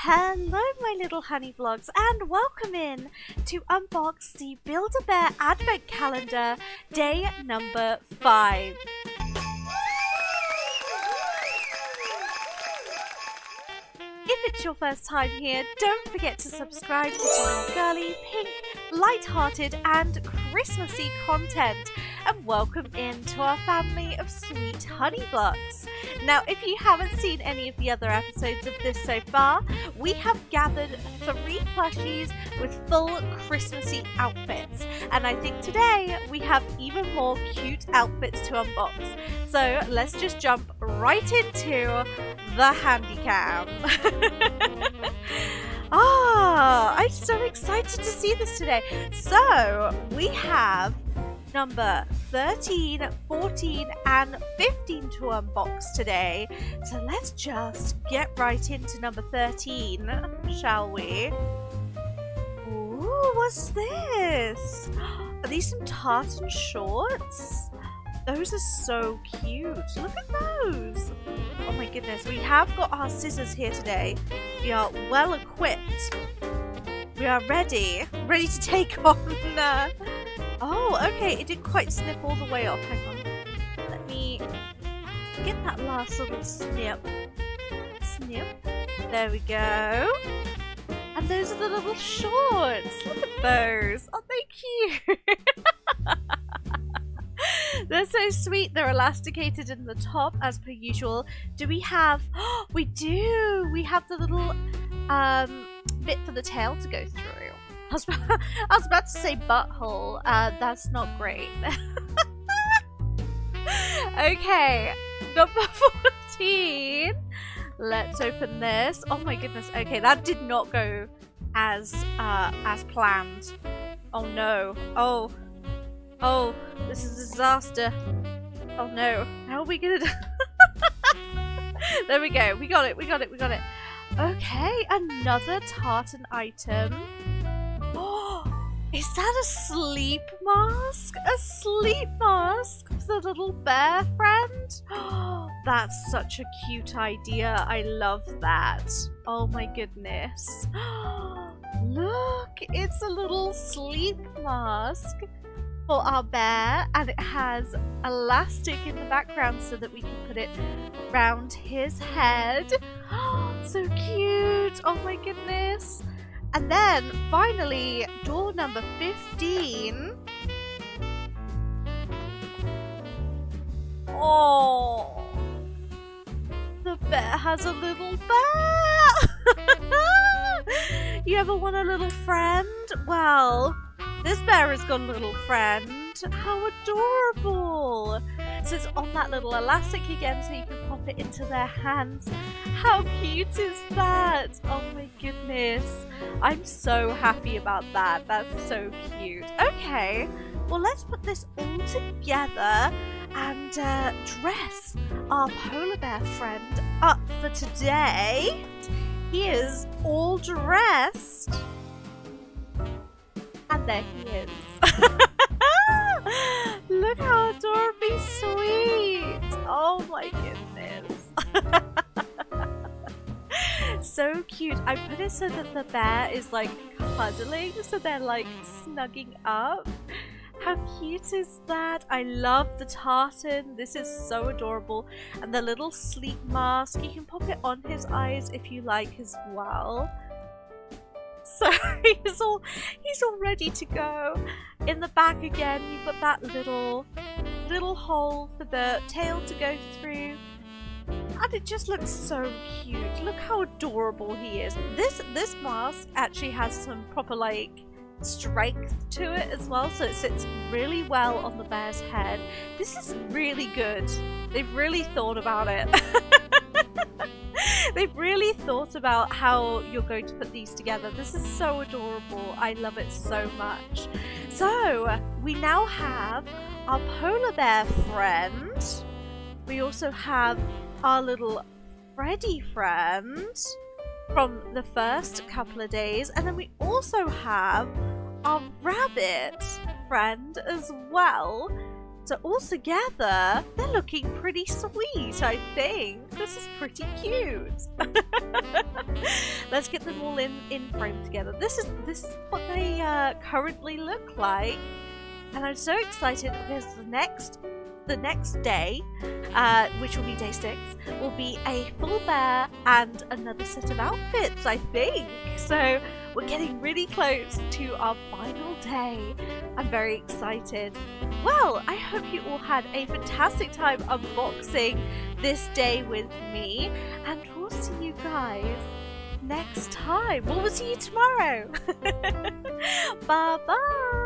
Hello my little honey vlogs and welcome in to unbox the Build-A-Bear Advent Calendar day number 5. If it's your first time here, don't forget to subscribe for some girly, pink, light-hearted and Christmassy content, and welcome into our family of sweet honey vlogs. Now, if you haven't seen any of the other episodes of this so far, we have gathered 3 plushies with full Christmassy outfits, and I think today we have even more cute outfits to unbox. So let's just jump right into the handy cam. I'm so excited to see this today. So we have number 13, 14 and 15 to unbox today. So let's just get right into number 13, shall we? Ooh, what's this? Are these some tartan shorts? Those are so cute. Look at those. Oh my goodness. We have got our scissors here today. We are well equipped. We are ready to take on Oh, okay, it didn't quite snip all the way off. Hang on. Let me get that last little snip. Snip. There we go. And those are the little shorts. Look at those. Aren't they cute? They're so sweet. They're elasticated in the top as per usual. Do we have... Oh, we do! We have the little bit for the tail to go through. I was about to say butthole. That's not great. Okay, number 14. Let's open this. Oh my goodness. Okay, that did not go as planned. Oh no. Oh, this is a disaster. Oh no. How are we gonna do? There we go. We got it. Okay, another tartan item. Is that a sleep mask? A sleep mask for the little bear friend? That's such a cute idea. I love that. Oh my goodness. Look, it's a little sleep mask for our bear, and it has elastic in the background so that we can put it round his head. So cute. Oh my goodness. And then, finally, door number 15. Oh, the bear has a little bear. You ever want a little friend? Well, this bear has got a little friend. How adorable. So it's on that little elastic again so you can pop it into their hands. How cute is that? Oh my goodness. I'm so happy about that. That's so cute. Okay, well let's put this all together and dress our polar bear friend up for today. He is all dressed. And there he is. Look how adorably sweet. Oh my goodness. So cute. I put it so that the bear is like cuddling, so they're like snugging up. How cute is that? I love the tartan. This is so adorable. And the little sleep mask, you can pop it on his eyes if you like as well. So he's all ready to go. In the back again, you've got that little hole for the tail to go through. And it just looks so cute. Look how adorable he is. This mask actually has some proper like strength to it as well, so it sits really well on the bear's head. This is really good. They've really thought about it. They've really thought about how you're going to put these together. This is so adorable. I love it so much. So we now have our polar bear friend. We also have our little Freddy friend from the first couple of days, and then we also have our rabbit friend as well. So all together, they're looking pretty sweet, I think. This is pretty cute. Let's get them all in frame together. This is what they currently look like. And I'm so excited because the next day, which will be day 6, will be a full bear and another set of outfits, I think. So we're getting really close to our final day. I'm very excited. Well, I hope you all had a fantastic time unboxing this day with me, and we'll see you guys next time. Well, we'll see you tomorrow. Bye bye.